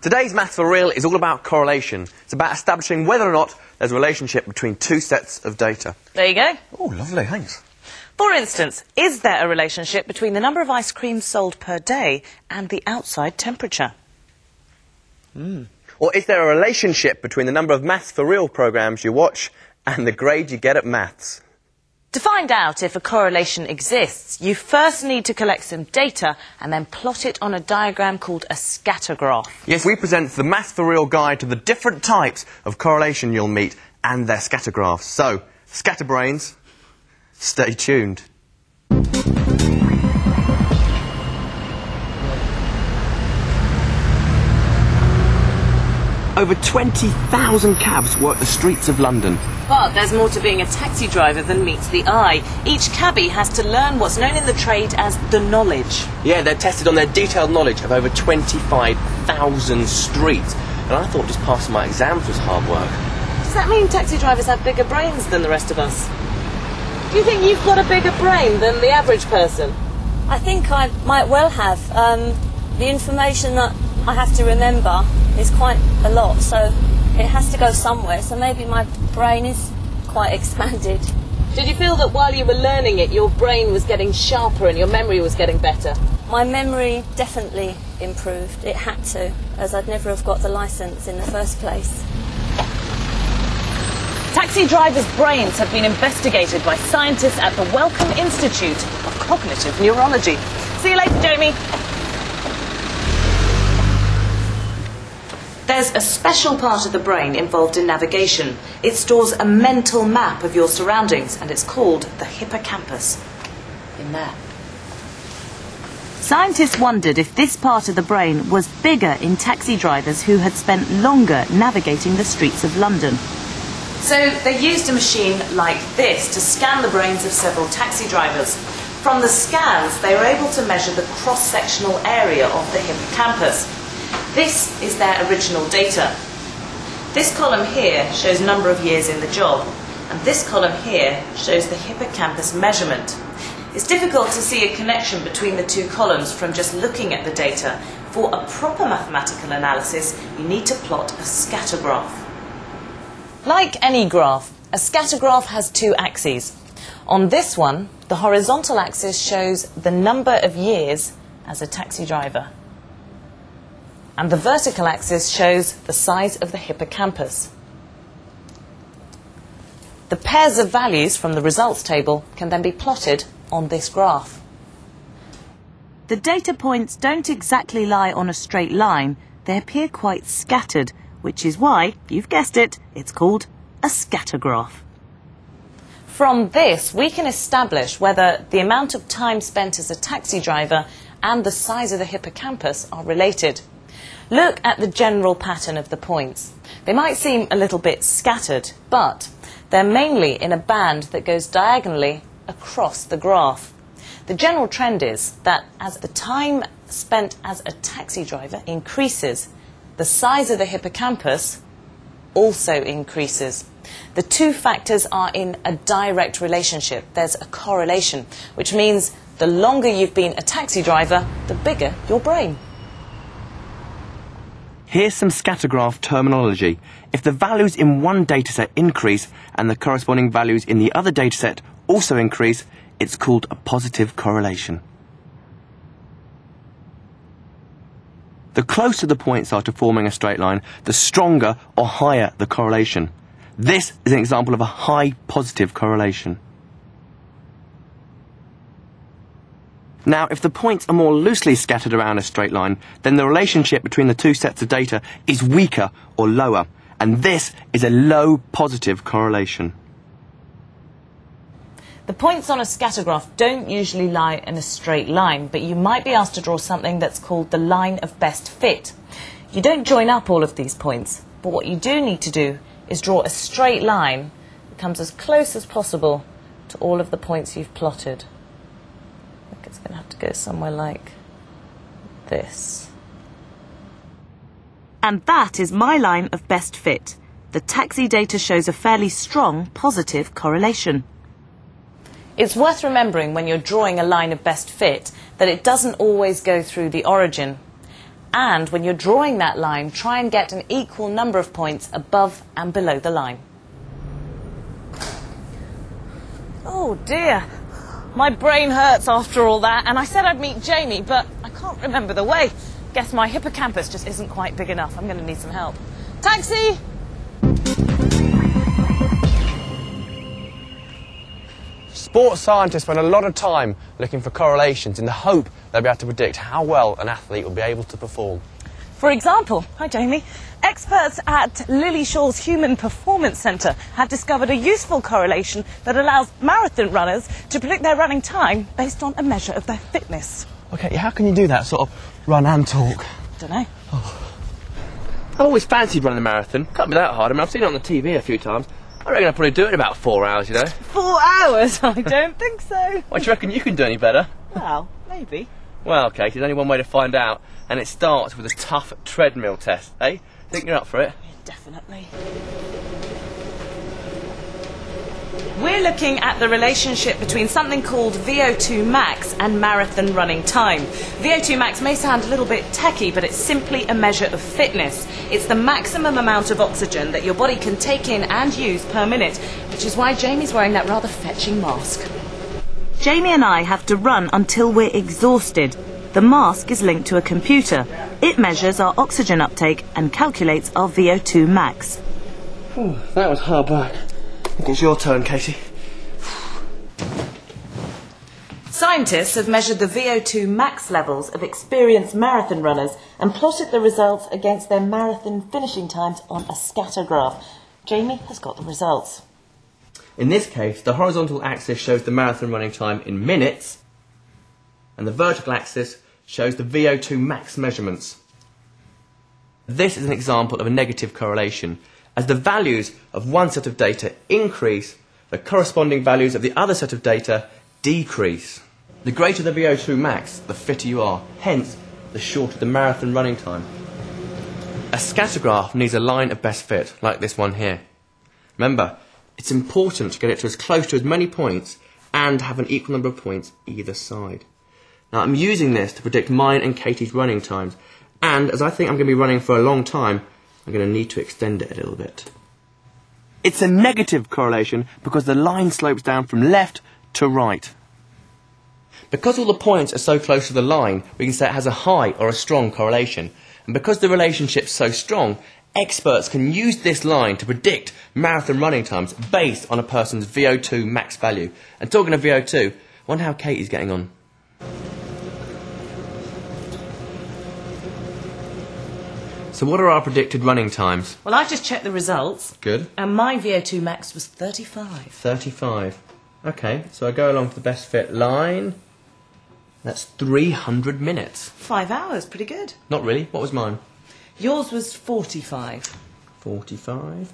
Today's Maths for Real is all about correlation. It's about establishing whether or not there's a relationship between two sets of data. There you go. Oh, lovely, thanks. For instance, is there a relationship between the number of ice creams sold per day and the outside temperature? Or is there a relationship between the number of Maths for Real programmes you watch and the grade you get at maths? To find out if a correlation exists, you first need to collect some data and then plot it on a diagram called a scatter graph. Yes, we present the Maths for Real guide to the different types of correlation you'll meet and their scatter graphs. So, scatterbrains, stay tuned. Over 20,000 cabs work the streets of London. But there's more to being a taxi driver than meets the eye. Each cabbie has to learn what's known in the trade as the knowledge. Yeah, they're tested on their detailed knowledge of over 25,000 streets. And I thought just passing my exams was hard work. Does that mean taxi drivers have bigger brains than the rest of us? Do you think you've got a bigger brain than the average person? I think I might well have. The information that I have to remember is quite a lot, so it has to go somewhere, so maybe my brain is quite expanded. Did you feel that while you were learning it, your brain was getting sharper and your memory was getting better? My memory definitely improved. It had to, as I'd never have got the licence in the first place. Taxi drivers' brains have been investigated by scientists at the Wellcome Institute of Cognitive Neurology. See you later, Jamie. There's a special part of the brain involved in navigation. It stores a mental map of your surroundings, and it's called the hippocampus. In there. Scientists wondered if this part of the brain was bigger in taxi drivers who had spent longer navigating the streets of London. So they used a machine like this to scan the brains of several taxi drivers. From the scans, they were able to measure the cross-sectional area of the hippocampus. This is their original data. This column here shows number of years in the job, and this column here shows the hippocampus measurement. It's difficult to see a connection between the two columns from just looking at the data. For a proper mathematical analysis, you need to plot a scatter graph. Like any graph, a scatter graph has two axes. On this one, the horizontal axis shows the number of years as a taxi driver. And the vertical axis shows the size of the hippocampus. The pairs of values from the results table can then be plotted on this graph. The data points don't exactly lie on a straight line. They appear quite scattered, which is why, you've guessed it, it's called a scatter graph. From this, we can establish whether the amount of time spent as a taxi driver and the size of the hippocampus are related. Look at the general pattern of the points. They might seem a little bit scattered, but they're mainly in a band that goes diagonally across the graph. The general trend is that as the time spent as a taxi driver increases, the size of the hippocampus also increases. The two factors are in a direct relationship. There's a correlation, which means the longer you've been a taxi driver, the bigger your brain. Here's some scatter graph terminology. If the values in one dataset increase and the corresponding values in the other dataset also increase, it's called a positive correlation. The closer the points are to forming a straight line, the stronger or higher the correlation. This is an example of a high positive correlation. Now, if the points are more loosely scattered around a straight line, then the relationship between the two sets of data is weaker or lower, and this is a low positive correlation. The points on a scatter graph don't usually lie in a straight line, but you might be asked to draw something that's called the line of best fit. You don't join up all of these points, but what you do need to do is draw a straight line that comes as close as possible to all of the points you've plotted. I think it's going to have to go somewhere like this. And that is my line of best fit. The taxi data shows a fairly strong positive correlation. It's worth remembering when you're drawing a line of best fit that it doesn't always go through the origin. And when you're drawing that line, try and get an equal number of points above and below the line. Oh dear, my brain hurts after all that, and I said I'd meet Jamie, but I can't remember the way. Guess my hippocampus just isn't quite big enough. I'm going to need some help. Taxi! Sports scientists spend a lot of time looking for correlations in the hope they'll be able to predict how well an athlete will be able to perform. For example, hi Jamie, experts at Lily Shaw's Human Performance Centre have discovered a useful correlation that allows marathon runners to predict their running time based on a measure of their fitness. OK, how can you do that, sort of run and talk? Don't know. I've always fancied running a marathon. Can't be that hard. I mean, I've seen it on the TV a few times. I reckon I'd probably do it in about 4 hours, you know. 4 hours? I don't think so. Why, do you reckon you can do any better? Well, maybe. Well, Kate, there's only one way to find out, and it starts with a tough treadmill test, eh? Think you're up for it? Definitely. We're looking at the relationship between something called VO2 max and marathon running time. VO2 max may sound a little bit techie, but it's simply a measure of fitness. It's the maximum amount of oxygen that your body can take in and use per minute, which is why Jamie's wearing that rather fetching mask. Jamie and I have to run until we're exhausted. The mask is linked to a computer. It measures our oxygen uptake and calculates our VO2 max. Whew, that was hard work. I think it's your turn, Katie. Scientists have measured the VO2 max levels of experienced marathon runners and plotted the results against their marathon finishing times on a scatter graph. Jamie has got the results. In this case, the horizontal axis shows the marathon running time in minutes, and the vertical axis shows the VO2 max measurements. This is an example of a negative correlation. As the values of one set of data increase, the corresponding values of the other set of data decrease. The greater the VO2 max, the fitter you are. Hence, the shorter the marathon running time. A scatter graph needs a line of best fit, like this one here. Remember, it's important to get it to as close to as many points and have an equal number of points either side. Now, I'm using this to predict mine and Katie's running times, and as I think I'm going to be running for a long time, I'm going to need to extend it a little bit. It's a negative correlation because the line slopes down from left to right. Because all the points are so close to the line, we can say it has a high or a strong correlation. And because the relationship's so strong, experts can use this line to predict marathon running times based on a person's VO2 max value. And talking of VO2, I wonder how Katie's getting on. So what are our predicted running times? Well, I just checked the results. Good. And my VO2 max was 35. 35. OK, so I go along to the best fit line. That's 300 minutes. 5 hours, pretty good. Not really. What was mine? Yours was 45. 45.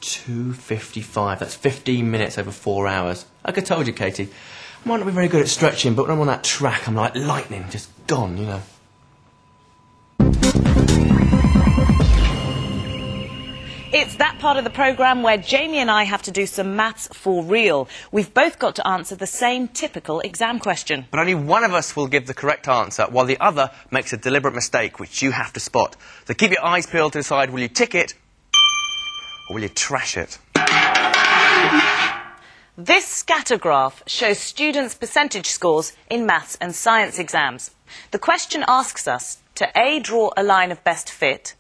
2:55. That's 15 minutes over 4 hours. Like I told you, Katie, I might not be very good at stretching, but when I'm on that track, I'm like lightning, just gone, you know. It's that part of the programme where Jamie and I have to do some maths for real. We've both got to answer the same typical exam question. But only one of us will give the correct answer, while the other makes a deliberate mistake, which you have to spot. So keep your eyes peeled to decide, will you tick it, or will you trash it? This scatter graph shows students' percentage scores in maths and science exams. The question asks us to A, draw a line of best fit,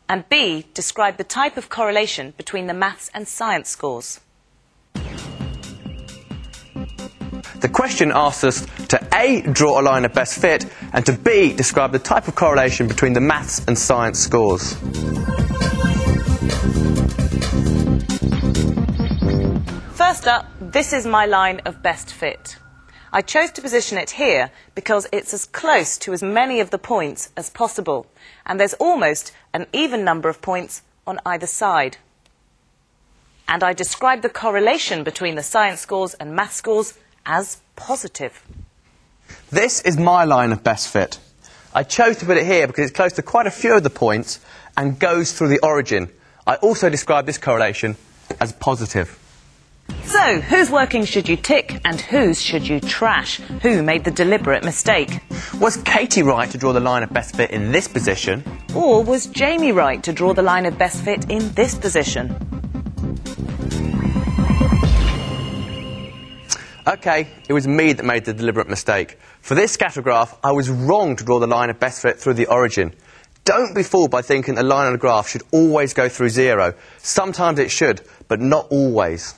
and B, describe the type of correlation between the maths and science scores. The question asks us to A, draw a line of best fit, and to B, describe the type of correlation between the maths and science scores. First up, this is my line of best fit. I chose to position it here because it's as close to as many of the points as possible, and there's almost an even number of points on either side. And I describe the correlation between the science scores and math scores as positive. This is my line of best fit. I chose to put it here because it's close to quite a few of the points and goes through the origin. I also describe this correlation as positive. So, So, whose working should you tick and whose should you trash? Who made the deliberate mistake? Was Katie right to draw the line of best fit in this position? Or was Jamie right to draw the line of best fit in this position? OK, it was me that made the deliberate mistake. For this scatter graph, I was wrong to draw the line of best fit through the origin. Don't be fooled by thinking a line on a graph should always go through 0. Sometimes it should, but not always.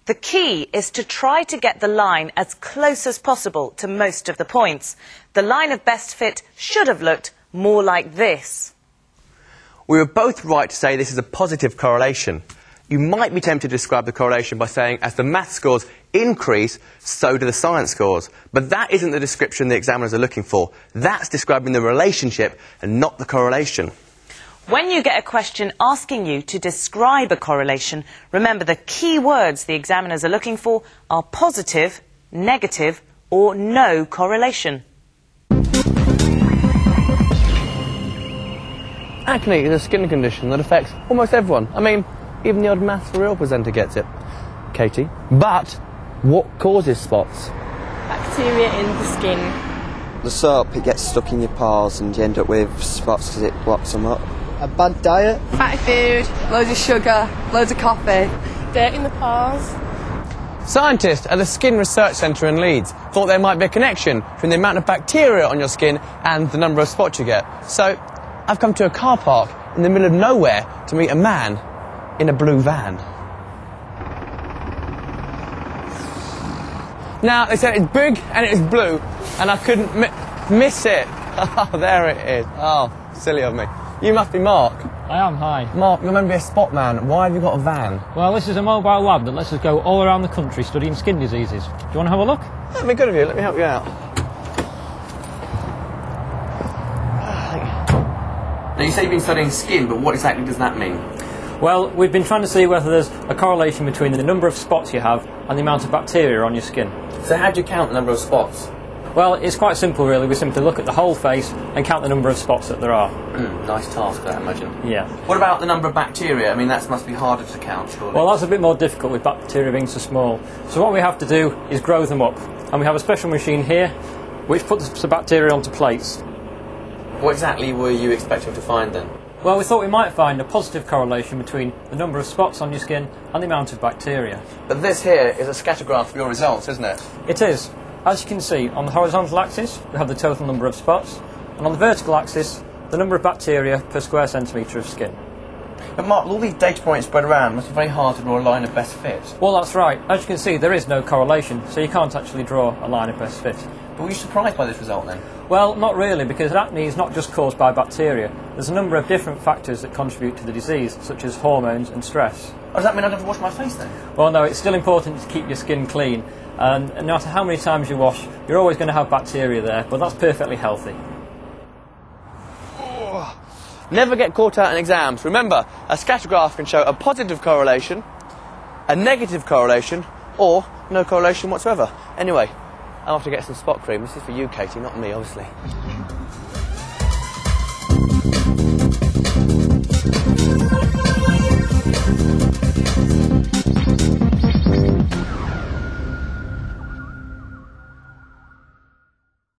The key is to try to get the line as close as possible to most of the points. The line of best fit should have looked more like this. We were both right to say this is a positive correlation. You might be tempted to describe the correlation by saying as the maths scores increase, so do the science scores. But that isn't the description the examiners are looking for. That's describing the relationship and not the correlation. When you get a question asking you to describe a correlation, remember the key words the examiners are looking for are positive, negative, or no correlation. Acne is a skin condition that affects almost everyone. I mean, even the odd Maths for Real presenter gets it. Katie. But what causes spots? Bacteria in the skin. The soap, it gets stuck in your pores and you end up with spots because it blocks them up. A bad diet. Fatty food, loads of sugar, loads of coffee. Dirt in the pores. Scientists at the Skin Research Centre in Leeds thought there might be a connection between the amount of bacteria on your skin and the number of spots you get. So I've come to a car park in the middle of nowhere to meet a man in a blue van. Now, they said it's big and it's blue, and I couldn't miss it. Oh, there it is. Oh, silly of me. You must be Mark. I am, hi. Mark, you're meant to be a spot man. Why have you got a van? Well, this is a mobile lab that lets us go all around the country studying skin diseases. Do you want to have a look? That'd be good of you. Let me help you out. Now, you say you've been studying skin, but what exactly does that mean? Well, we've been trying to see whether there's a correlation between the number of spots you have and the amount of bacteria on your skin. So how do you count the number of spots? Well, it's quite simple, really. We simply look at the whole face and count the number of spots that there are. Nice task, I imagine. Yeah. What about the number of bacteria? I mean, that must be harder to count, surely. Well, that's a bit more difficult with bacteria being so small. So what we have to do is grow them up. And we have a special machine here which puts the bacteria onto plates. What exactly were you expecting to find then? Well, we thought we might find a positive correlation between the number of spots on your skin and the amount of bacteria. But this here is a scatter graph of your results, isn't it? It is. As you can see, on the horizontal axis, we have the total number of spots, and on the vertical axis, the number of bacteria per square centimetre of skin. But Mark, all these data points spread around, it must be very hard to draw a line of best fit. Well, that's right. As you can see, there is no correlation, so you can't actually draw a line of best fit. But were you surprised by this result then? Well, not really, because acne is not just caused by bacteria. There's a number of different factors that contribute to the disease, such as hormones and stress. Oh, does that mean I don't have to wash my face then? Well, no, it's still important to keep your skin clean. And no matter how many times you wash, you're always going to have bacteria there, but that's perfectly healthy. Never get caught out in exams. Remember, a scatter graph can show a positive correlation, a negative correlation, or no correlation whatsoever. Anyway, I'll have to get some spot cream. This is for you, Katie, not me, obviously.